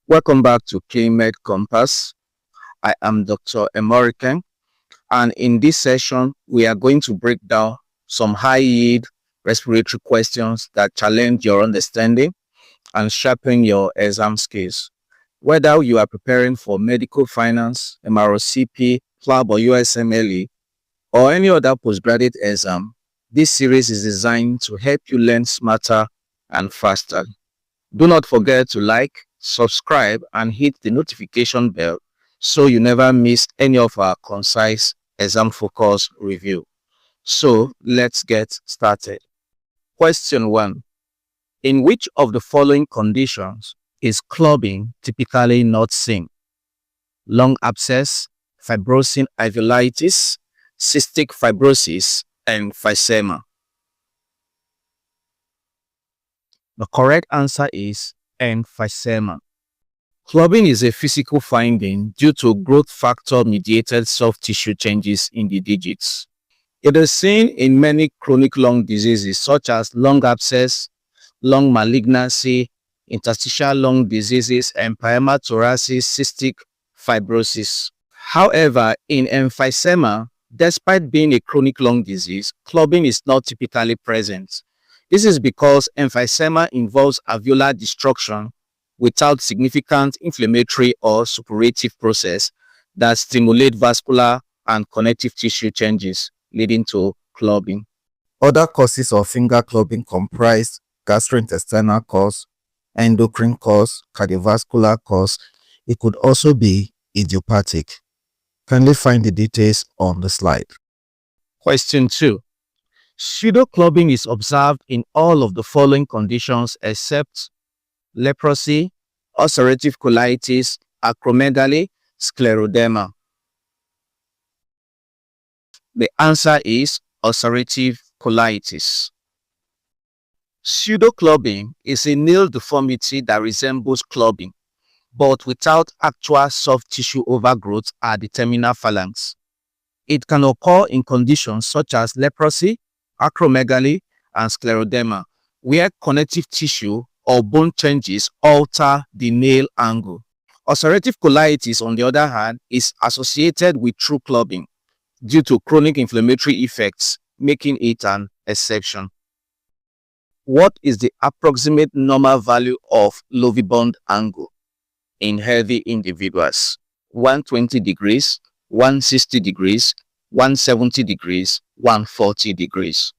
Welcome back to KMed Compass. I am Dr. Emoriken, and in this session, we are going to break down some high-yield respiratory questions that challenge your understanding and sharpen your exam skills. Whether you are preparing for medical finance, MRCP, PLAB or USMLE, or any other postgraduate exam, this series is designed to help you learn smarter and faster. Do not forget to like, subscribe, and hit the notification bell so you never miss any of our concise exam-focused review. So, let's get started. Question 1. In which of the following conditions is clubbing typically not seen? Lung abscess, fibrosing alveolitis, cystic fibrosis, emphysema. The correct answer is emphysema. Clubbing is a physical finding due to growth factor-mediated soft tissue changes in the digits. It is seen in many chronic lung diseases such as lung abscess, lung malignancy, interstitial lung diseases, empyema thoracis, cystic fibrosis. However, in emphysema, despite being a chronic lung disease, clubbing is not typically present. This is because emphysema involves alveolar destruction without significant inflammatory or suppurative process that stimulate vascular and connective tissue changes, leading to clubbing. Other causes of finger clubbing comprise gastrointestinal cause, endocrine cause, cardiovascular cause. It could also be idiopathic. Kindly find the details on the slide. Question 2. Pseudoclubbing is observed in all of the following conditions except leprosy, ulcerative colitis, acromegaly, scleroderma. The answer is ulcerative colitis. Pseudoclubbing is a nail deformity that resembles clubbing, but without actual soft tissue overgrowth at the terminal phalanx. It can occur in conditions such as leprosy, acromegaly, and scleroderma, where connective tissue or bone changes alter the nail angle. Ulcerative colitis, on the other hand, is associated with true clubbing due to chronic inflammatory effects, making it an exception. What is the approximate normal value of Lovibond angle in healthy individuals? 120 degrees, 160 degrees, 170 degrees, 140 degrees.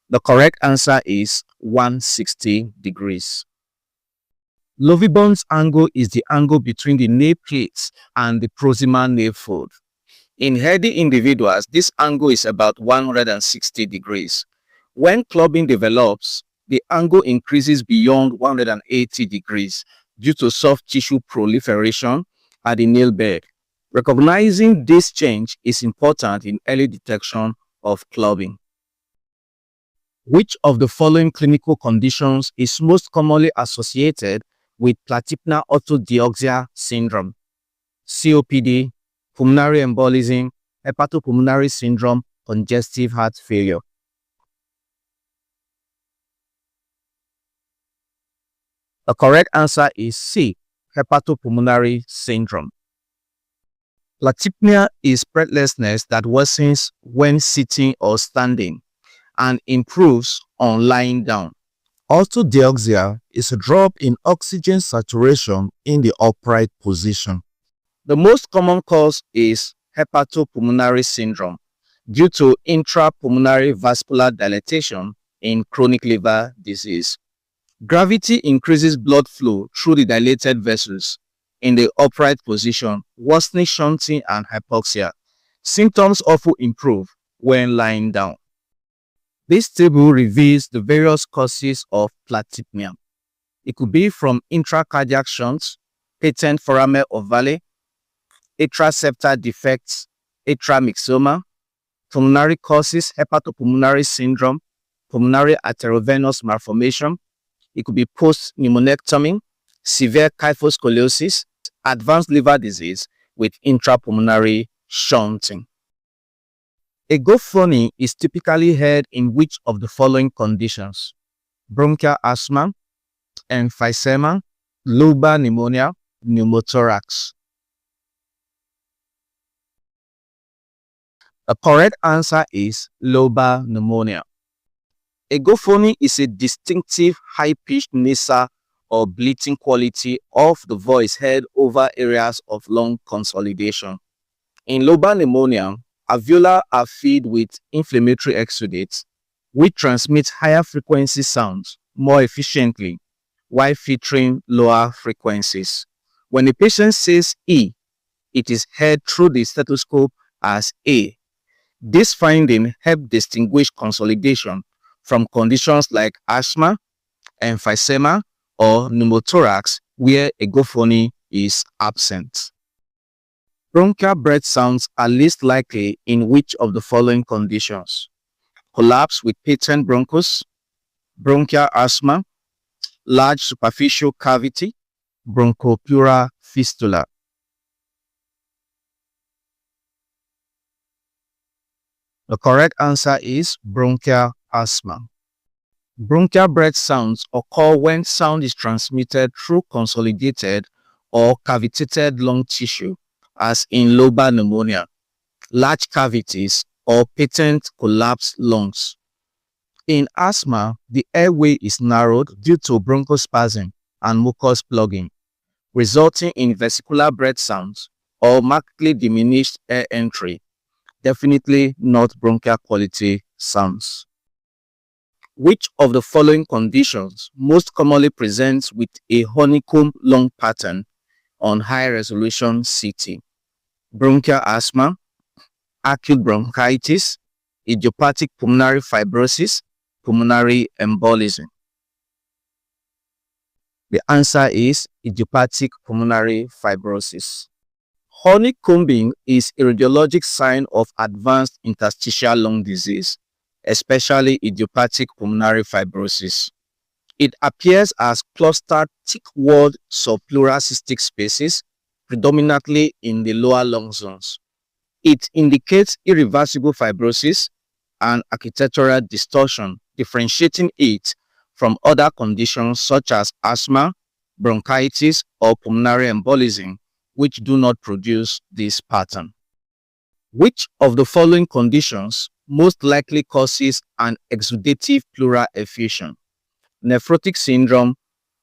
The correct answer is 160 degrees. Lovibond's angle is the angle between the nail plates and the proximal nail fold. In healthy individuals, this angle is about 160 degrees. When clubbing develops, the angle increases beyond 180 degrees due to soft tissue proliferation at the nail bed. Recognizing this change is important in early detection of clubbing. Which of the following clinical conditions is most commonly associated with Platypnea autodeoxia syndrome? COPD, pulmonary embolism, hepatopulmonary syndrome, congestive heart failure. The correct answer is C, hepatopulmonary syndrome. Platypnea is breathlessness that worsens when sitting or standing and improves on lying down. Autodeoxia is a drop in oxygen saturation in the upright position. The most common cause is hepatopulmonary syndrome due to intrapulmonary vascular dilatation in chronic liver disease. Gravity increases blood flow through the dilated vessels in the upright position, worsening shunting and hypoxia. Symptoms often improve when lying down. This table reveals the various causes of platypnea. It could be from intracardiac shunts, patent foramen ovale, atrial septal defects, atrial myxoma, pulmonary causes, hepatopulmonary syndrome, pulmonary arteriovenous malformation. It could be post-pneumonectomy, severe kyphoscoliosis, advanced liver disease with intrapulmonary shunting. Egophony is typically heard in which of the following conditions? Bronchial asthma, emphysema, lobar pneumonia, pneumothorax. The correct answer is lobar pneumonia. Egophony is a distinctive high-pitched nasal or bleating quality of the voice heard over areas of lung consolidation. In lobar pneumonia, alveoli are filled with inflammatory exudates, which transmit higher frequency sounds more efficiently while filtering lower frequencies. When a patient says E, it is heard through the stethoscope as A. This finding helps distinguish consolidation from conditions like asthma, emphysema, or pneumothorax where egophony is absent. Bronchial breath sounds are least likely in which of the following conditions? Collapse with patent bronchus, bronchial asthma, large superficial cavity, bronchopleural fistula. The correct answer is bronchial asthma. Bronchial breath sounds occur when sound is transmitted through consolidated or cavitated lung tissue, as in lobar pneumonia, large cavities, or patent collapsed lungs. In asthma, the airway is narrowed due to bronchospasm and mucus plugging, resulting in vesicular breath sounds or markedly diminished air entry, definitely not bronchial quality sounds. Which of the following conditions most commonly presents with a honeycomb lung pattern on high-resolution CT? Bronchial asthma, acute bronchitis, idiopathic pulmonary fibrosis, pulmonary embolism. The answer is idiopathic pulmonary fibrosis. Honeycombing is a radiologic sign of advanced interstitial lung disease, especially idiopathic pulmonary fibrosis. It appears as clustered thick-walled subpleural cystic spaces, predominantly in the lower lung zones. It indicates irreversible fibrosis and architectural distortion, differentiating it from other conditions such as asthma, bronchitis, or pulmonary embolism, which do not produce this pattern. Which of the following conditions most likely causes an exudative pleural effusion? Nephrotic syndrome,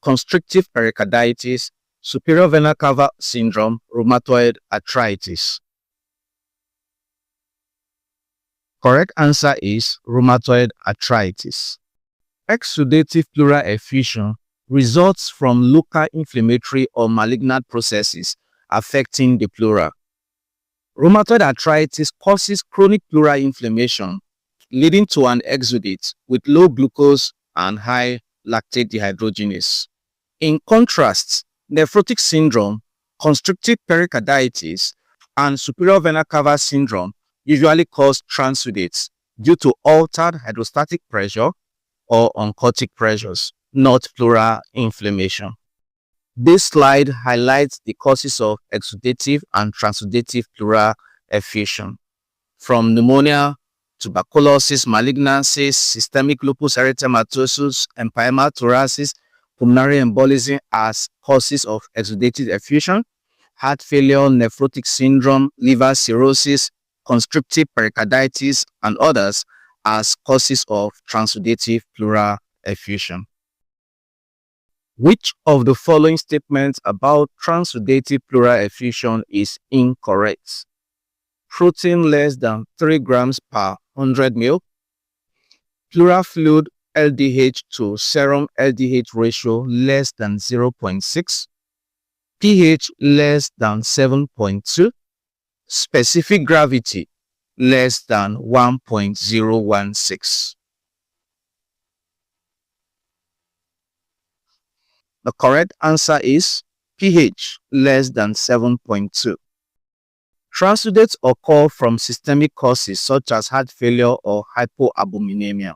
constrictive pericarditis, superior vena cava syndrome, rheumatoid arthritis. Correct answer is rheumatoid arthritis. Exudative pleural effusion results from local inflammatory or malignant processes affecting the pleura. Rheumatoid arthritis causes chronic pleural inflammation, leading to an exudate with low glucose and high lactate dehydrogenase. In contrast, nephrotic syndrome, constrictive pericarditis, and superior vena cava syndrome usually cause transudates due to altered hydrostatic pressure or oncotic pressures, not pleural inflammation. This slide highlights the causes of exudative and transudative pleural effusion, from pneumonia, tuberculosis, malignancies, systemic lupus erythematosus, empyema thoracis, pulmonary embolism as causes of exudative effusion, heart failure, nephrotic syndrome, liver cirrhosis, constrictive pericarditis, and others as causes of transudative pleural effusion. Which of the following statements about transudative pleural effusion is incorrect? Protein less than 3 grams per 100 ml, pleural fluid LDH to serum LDH ratio less than 0.6, pH less than 7.2, specific gravity less than 1.016. The correct answer is pH less than 7.2. Transudates occur from systemic causes such as heart failure or hypoalbuminemia.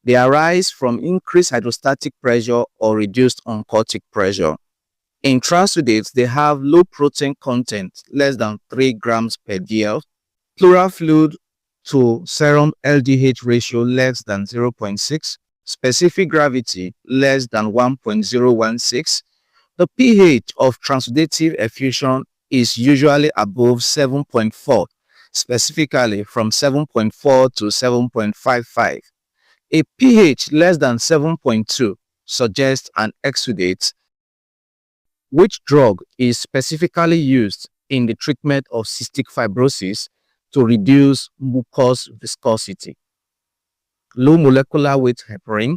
They arise from increased hydrostatic pressure or reduced oncotic pressure. In transudates, they have low protein content, less than 3 grams per dl, pleural fluid to serum LDH ratio less than 0.6, specific gravity less than 1.016. The pH of transudative effusion is usually above 7.4, specifically from 7.4 to 7.55. A pH less than 7.2 suggests an exudate. Which drug is specifically used in the treatment of cystic fibrosis to reduce mucus viscosity? Low molecular weight heparin,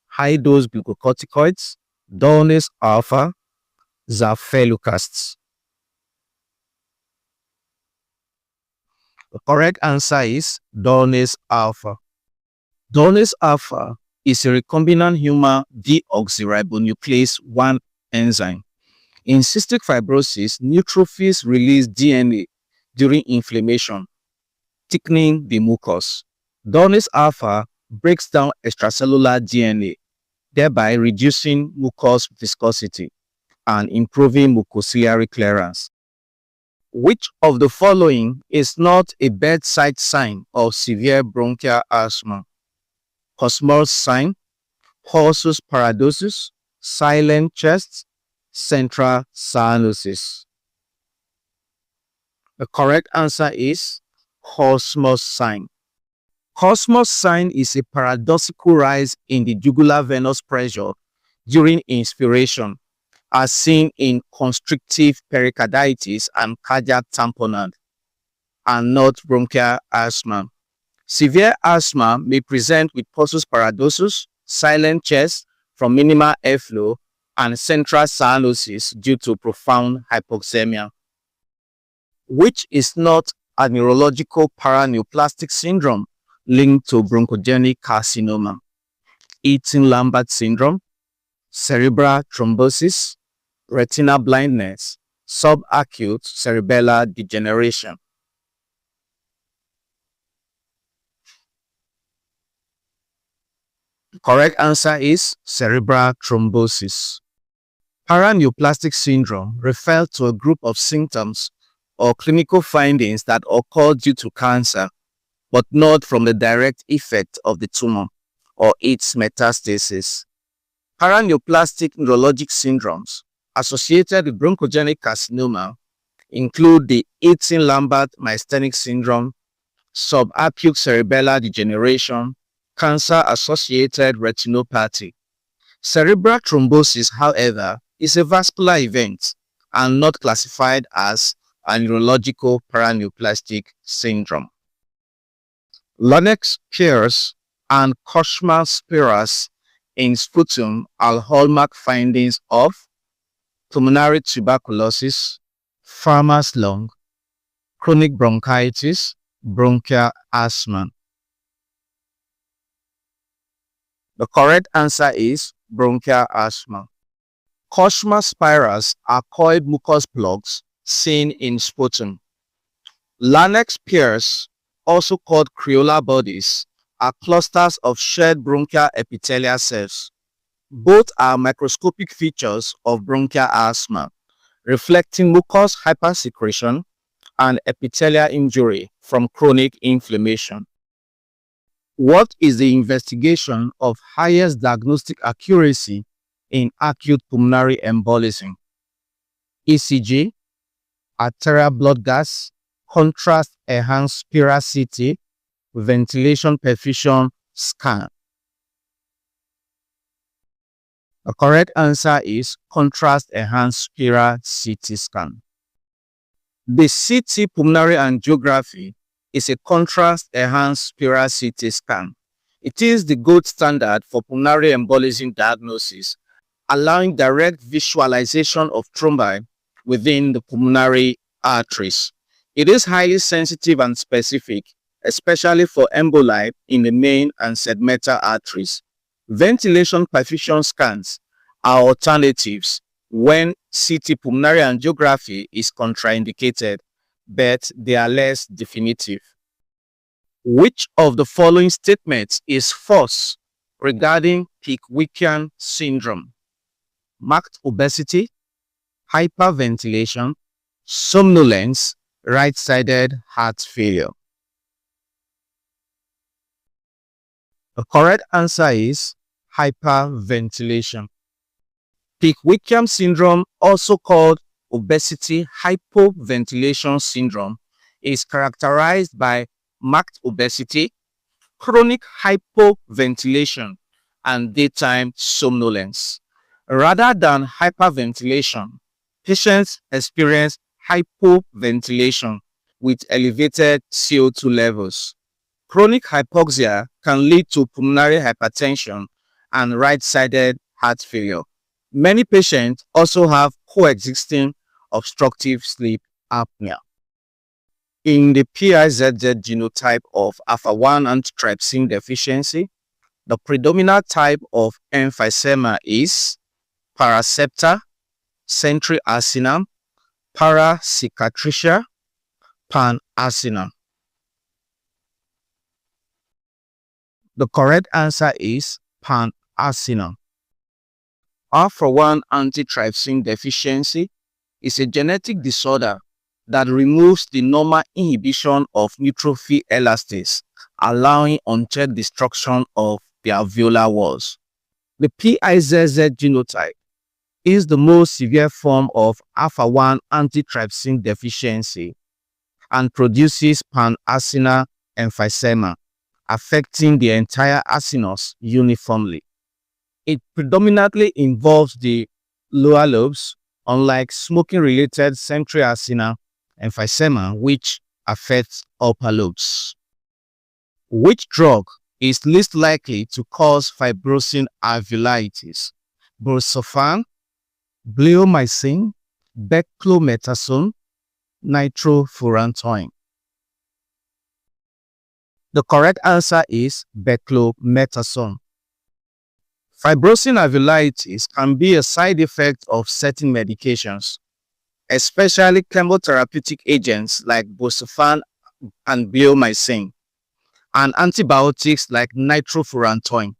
high-dose glucocorticoids, Dornase alpha, zafelucasts. The correct answer is Dornase alpha. Dornase alpha is a recombinant human deoxyribonuclease 1 enzyme. In cystic fibrosis, neutrophils release DNA during inflammation, thickening the mucus. Dornase alpha breaks down extracellular DNA, thereby reducing mucus viscosity and improving mucociliary clearance. Which of the following is not a bedside sign of severe bronchial asthma? Cosmos sign, Horsus paradosus, silent chest, central cyanosis. The correct answer is Cosmos sign. Cosmos sign is a paradoxical rise in the jugular venous pressure during inspiration, as seen in constrictive pericarditis and cardiac tamponade, and not bronchial asthma. Severe asthma may present with Horsus paradosus, silent chest from minimal airflow, and central cyanosis due to profound hypoxemia. Which is not a neurological paraneoplastic syndrome linked to bronchogenic carcinoma? Eaton-Lambert syndrome, cerebral thrombosis, retinal blindness, subacute cerebellar degeneration. The correct answer is cerebral thrombosis. Paraneoplastic syndrome refers to a group of symptoms or clinical findings that occur due to cancer, but not from the direct effect of the tumor or its metastasis. Paraneoplastic neurologic syndromes associated with bronchogenic carcinoma include the Eaton-Lambert myasthenic syndrome, subacute cerebellar degeneration, cancer-associated retinopathy. Cerebral thrombosis, however, is a vascular event and not classified as a neurological paraneoplastic syndrome. Lennox-Pierce and Koshma-Spiras in sputum are hallmark findings of pulmonary tuberculosis, farmer's lung, chronic bronchitis, bronchial asthma. The correct answer is bronchial asthma. Koshma spiras are coiled mucus plugs seen in sputum. Lennox-Pierce, also called Crayola bodies, are clusters of shared bronchial epithelial cells. Both are microscopic features of bronchial asthma, reflecting mucus hypersecretion and epithelial injury from chronic inflammation. What is the investigation of highest diagnostic accuracy in acute pulmonary embolism? ECG, arterial blood gas, contrast-enhanced spiral CT, ventilation perfusion scan. The correct answer is contrast-enhanced spiral CT scan. The CT pulmonary angiography is a contrast-enhanced spiral CT scan. It is the gold standard for pulmonary embolism diagnosis, allowing direct visualization of thrombi within the pulmonary arteries. It is highly sensitive and specific, especially for emboli in the main and segmental arteries. Ventilation perfusion scans are alternatives when CT pulmonary angiography is contraindicated, but they are less definitive. Which of the following statements is false regarding Pickwickian syndrome? Marked obesity, hyperventilation, somnolence, right-sided heart failure. The correct answer is hyperventilation. Pickwickian syndrome, also called obesity hypoventilation syndrome, is characterized by marked obesity, chronic hypoventilation, and daytime somnolence. Rather than hyperventilation, patients experience hypoventilation with elevated CO2 levels. Chronic hypoxia can lead to pulmonary hypertension and right-sided heart failure. Many patients also have coexisting obstructive sleep apnea. In the PIZZ genotype of alpha-1 antitrypsin deficiency, the predominant type of emphysema is parasepta, centriacinum, paracicatricia, panacinum. The correct answer is panacinum. Alpha-1 antitrypsin deficiency is a genetic disorder that removes the normal inhibition of neutrophil elastase, allowing unchecked destruction of the alveolar walls. The PIZZ genotype is the most severe form of alpha-1 antitrypsin deficiency and produces panacinal emphysema, affecting the entire acinus uniformly. It predominantly involves the lower lobes, unlike smoking-related centriacinal emphysema, which affects upper lobes. Which drug is least likely to cause fibrosing alveolitis? Busulfan, bleomycin, beclomethasone, nitrofurantoin. The correct answer is beclomethasone. Fibrosing alveolitis can be a side effect of certain medications, especially chemotherapeutic agents like busulfan and bleomycin, and antibiotics like nitrofurantoin.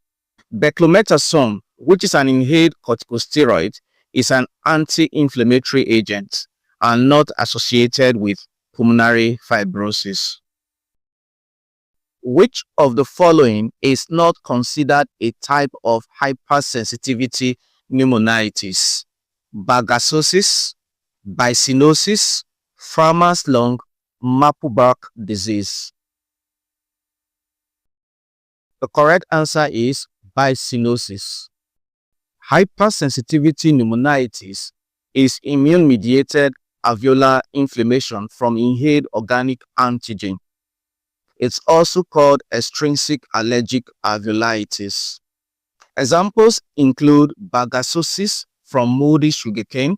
Beclomethasone, which is an inhaled corticosteroid, is an anti-inflammatory agent and not associated with pulmonary fibrosis. Which of the following is not considered a type of hypersensitivity pneumonitis? Bagasosis, byssinosis, farmer's lung, Maple-Bark disease. The correct answer is byssinosis. Hypersensitivity pneumonitis is immune-mediated alveolar inflammation from inhaled organic antigen. It's also called extrinsic allergic alveolitis. Examples include bagasosis from moldy sugarcane,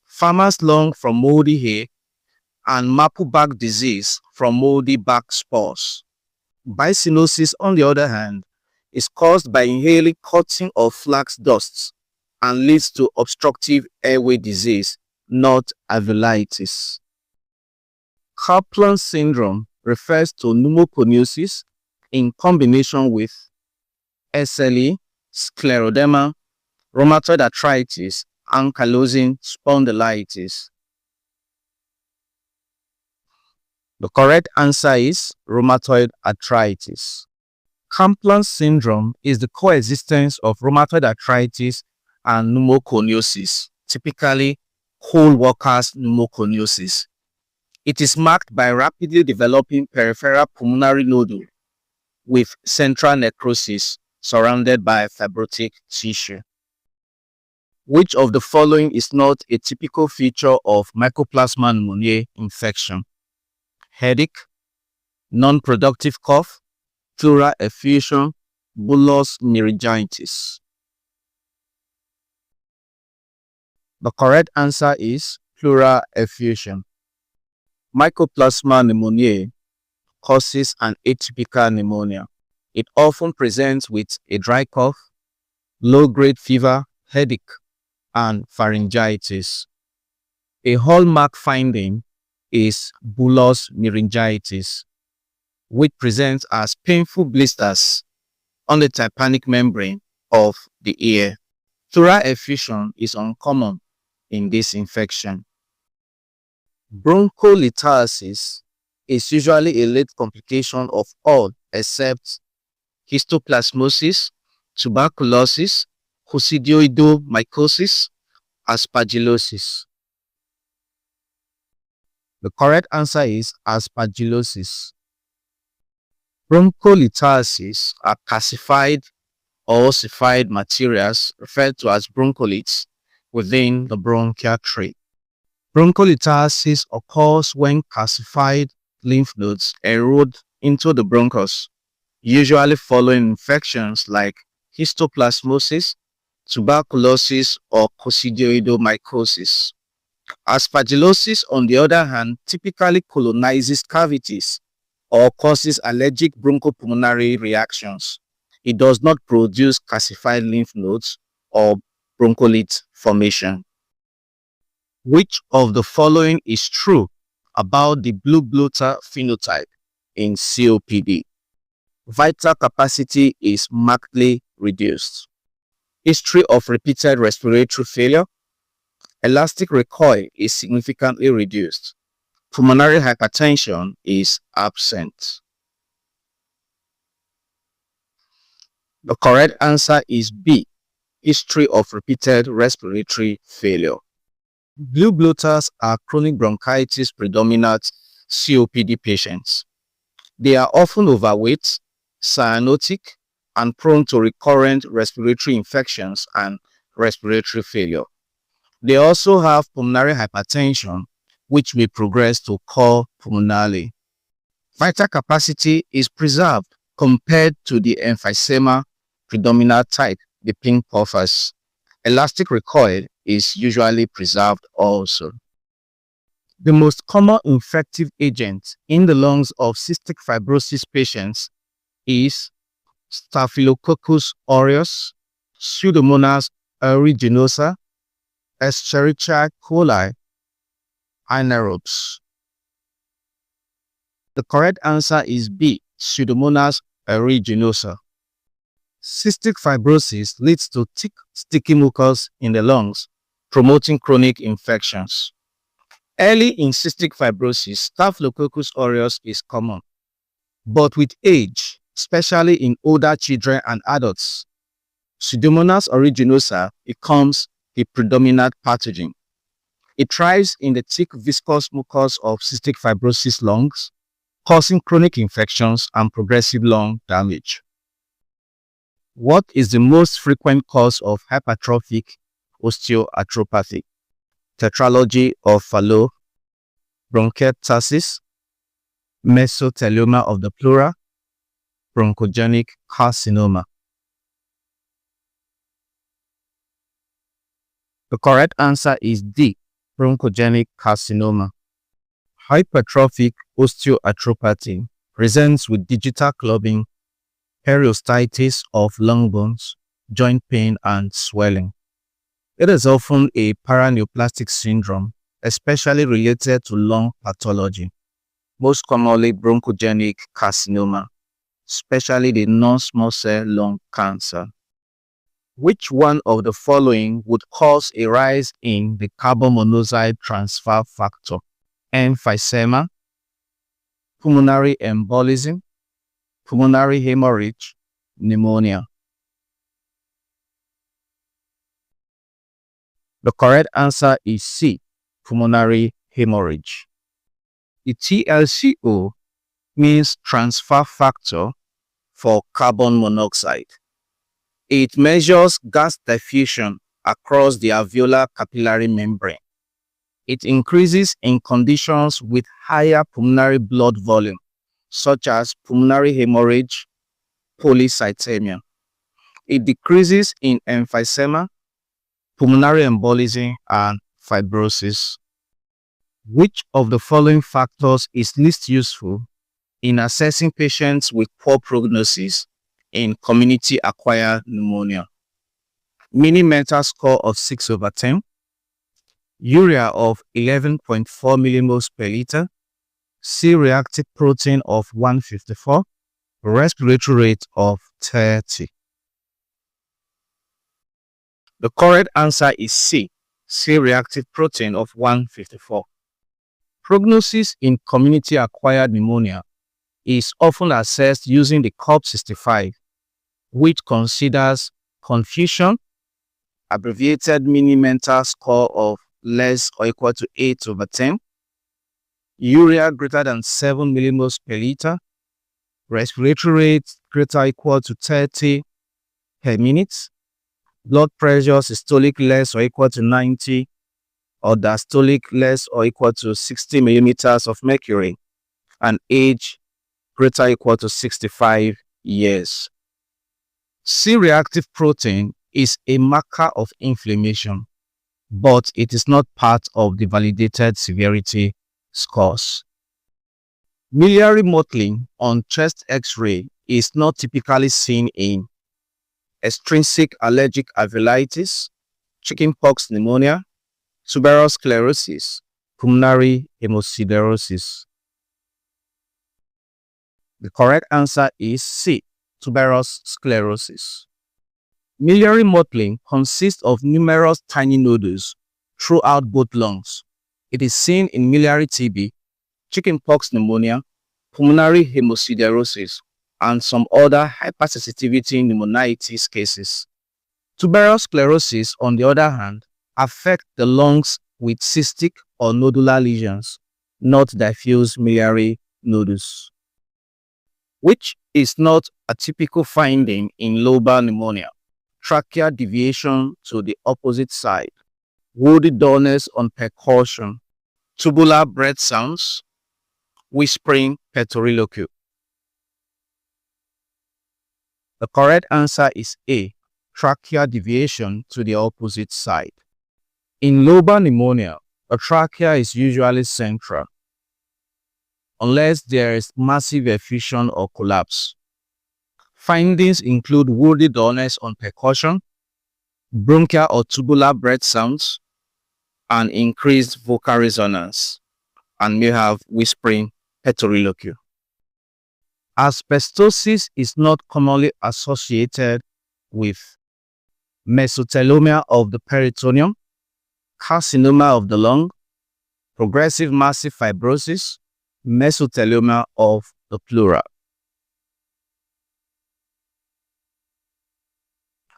farmer's lung from moldy hay, and Maple-Bark disease from moldy bark spores. Byssinosis, on the other hand, is caused by inhaling cotton or flax dusts and leads to obstructive airway disease, not alveolitis. Caplan syndrome refers to pneumoconiosis in combination with SLE, scleroderma, rheumatoid arthritis, ankylosing spondylitis. The correct answer is rheumatoid arthritis. Caplan syndrome is the coexistence of rheumatoid arthritis and pneumoconiosis, typically co-workers pneumoconiosis. It is marked by rapidly developing peripheral pulmonary nodule with central necrosis surrounded by fibrotic tissue. Which of the following is not a typical feature of Mycoplasma pneumoniae infection? Headache, non-productive cough, pleural effusion, bullous meningitis. The correct answer is pleural effusion. Mycoplasma pneumoniae causes an atypical pneumonia. It often presents with a dry cough, low-grade fever, headache, and pharyngitis. A hallmark finding is bullous meningitis, which presents as painful blisters on the tympanic membrane of the ear. Pleural effusion is uncommon in this infection. Bronchiolitis is usually a late complication of all except histoplasmosis, tuberculosis, coccidioidomycosis, aspergillosis? The correct answer is aspergillosis. Bronchiolithiasis are calcified or ossified materials referred to as bronchiolites within the bronchial tree. Bronchiolithiasis occurs when calcified lymph nodes erode into the bronchus, usually following infections like histoplasmosis, tuberculosis, or coccidioidomycosis. Aspergillosis, on the other hand, typically colonizes cavities or causes allergic bronchopulmonary reactions. It does not produce calcified lymph nodes or bronchiolite formation. Which of the following is true about the blue bloater phenotype in COPD? Vital capacity is markedly reduced. History of repeated respiratory failure. Elastic recoil is significantly reduced. Pulmonary hypertension is absent. The correct answer is B. History of repeated respiratory failure. Blue bloaters are chronic bronchitis predominant COPD patients. They are often overweight, cyanotic, and prone to recurrent respiratory infections and respiratory failure. They also have pulmonary hypertension, which may progress to cor pulmonale. Vital capacity is preserved compared to the emphysema predominant type, the pink puffers. Elastic recoil is usually preserved also. The most common infective agent in the lungs of cystic fibrosis patients is Staphylococcus aureus, Pseudomonas aeruginosa, Escherichia coli, anaerobes. The correct answer is B. Pseudomonas aeruginosa. Cystic fibrosis leads to thick, sticky mucus in the lungs, promoting chronic infections. Early in cystic fibrosis, Staphylococcus aureus is common, but with age, especially in older children and adults, Pseudomonas aeruginosa becomes the predominant pathogen. It thrives in the thick viscous mucus of cystic fibrosis lungs, causing chronic infections and progressive lung damage. What is the most frequent cause of hypertrophic osteoarthropathy? Tetralogy of Fallot, bronchiectasis, mesothelioma of the pleura, bronchogenic carcinoma. The correct answer is D. Bronchogenic carcinoma. Hypertrophic osteoarthropathy presents with digital clubbing, periostitis of lung bones, joint pain, and swelling. It is often a paraneoplastic syndrome, especially related to lung pathology, most commonly bronchogenic carcinoma, especially the non-small cell lung cancer. Which one of the following would cause a rise in the carbon monoxide transfer factor? Emphysema, pulmonary embolism, pulmonary hemorrhage, pneumonia. The correct answer is C. Pulmonary hemorrhage. The TLCO means transfer factor for carbon monoxide. It measures gas diffusion across the alveolar capillary membrane. It increases in conditions with higher pulmonary blood volume, such as pulmonary hemorrhage, polycythemia. It decreases in emphysema, pulmonary embolism, and fibrosis. Which of the following factors is least useful in assessing patients with poor prognosis in community-acquired pneumonia? Mini-mental score of 6/10, urea of 11.4 millimoles per liter, C-reactive protein of 154, respiratory rate of 30. The correct answer is C, C-reactive protein of 154. Prognosis in community-acquired pneumonia is often assessed using the COP65 which considers confusion, abbreviated mini-mental score of less or equal to 8/10, urea greater than 7 millimoles per liter, respiratory rate greater or equal to 30 per minute, blood pressure systolic less or equal to 90, or diastolic less or equal to 60 millimeters of mercury, and age greater or equal to 65 years. C-reactive protein is a marker of inflammation, but it is not part of the validated severity scores. Miliary mottling on chest X-ray is not typically seen in extrinsic allergic alveolitis, chickenpox pneumonia, tuberous sclerosis, pulmonary hemosiderosis. The correct answer is C, tuberous sclerosis. Miliary mottling consists of numerous tiny nodules throughout both lungs. It is seen in miliary TB, chickenpox pneumonia, pulmonary hemosiderosis, and some other hypersensitivity pneumonitis cases. Tuberous sclerosis, on the other hand, affect the lungs with cystic or nodular lesions, not diffuse miliary nodules, which is not a typical finding in lobar pneumonia. Tracheal deviation to the opposite side, woody dullness on percussion, tubular breath sounds, whispering petoriloquy. The correct answer is A, tracheal deviation to the opposite side. In lobar pneumonia, a trachea is usually central, unless there is massive effusion or collapse. Findings include woody dullness on percussion, bronchial or tubular breath sounds, and increased vocal resonance, and may have whispering petoriloquy. Asbestosis is not commonly associated with mesothelioma of the peritoneum, carcinoma of the lung, progressive massive fibrosis, mesothelioma of the pleural.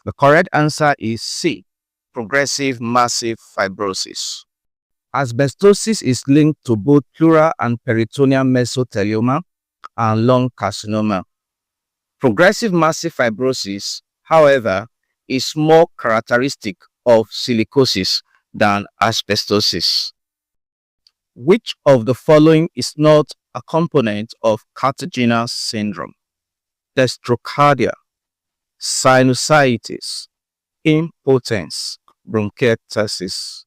The correct answer is C, progressive massive fibrosis. Asbestosis is linked to both pleural and peritoneal mesothelioma and lung carcinoma. Progressive massive fibrosis, however, is more characteristic of silicosis than asbestosis. Which of the following is not a component of Kartagener syndrome? Dextrocardia, sinusitis, impotence, bronchiectasis.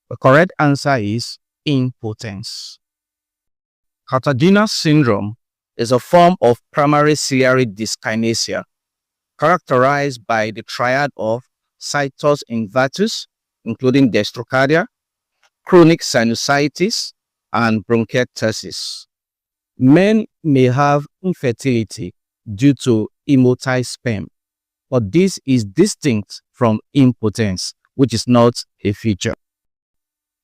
The correct answer is impotence. Kartagener syndrome is a form of primary ciliary dyskinesia characterized by the triad of situs inversus, including dextrocardia, chronic sinusitis, and bronchiectasis. Men may have infertility due to immotile sperm, but this is distinct from impotence, which is not a feature.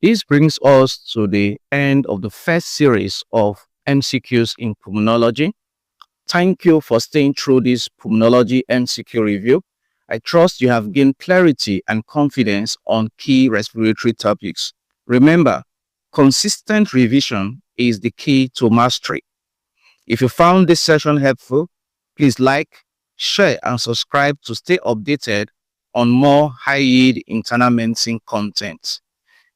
This brings us to the end of the first series of MCQs in pulmonology. Thank you for staying through this pulmonology MCQ review. I trust you have gained clarity and confidence on key respiratory topics. Remember, consistent revision is the key to mastery. If you found this session helpful, please like, share, and subscribe to stay updated on more high-yield internal medicine content.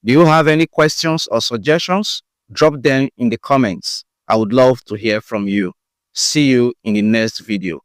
Do you have any questions or suggestions? Drop them in the comments. I would love to hear from you. See you in the next video.